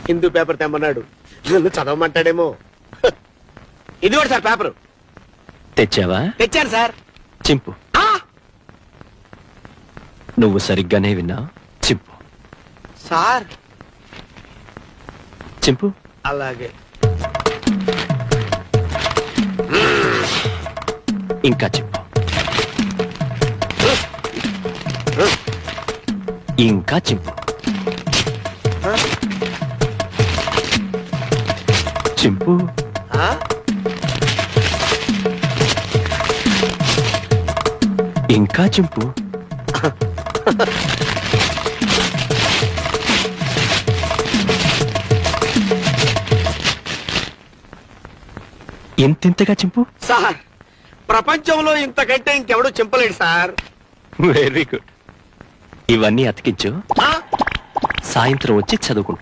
Hindu paper తెమ్మన్నాడు, నన్ను చదవమంటాడేమో. ఇది కూడా సార్ పేపరు. తెచ్చావా? తెచ్చాను సార్. చింపు. నువ్వు సరిగ్గానే విన్నా. చింపు. సార్ చింపు. అలాగే. ఇంకా చింపు. ఇంకా చింపు. చింపు. ఇంకా చింపు. ఇంతింతగా చింపు. సార్ ప్రపంచంలో ఇంతకంటే ఇంకెవడూ చింపలేడు సార్. Very good. ఇవన్నీ అతికించు, సాయంత్రం వచ్చి చదువుకుంటా.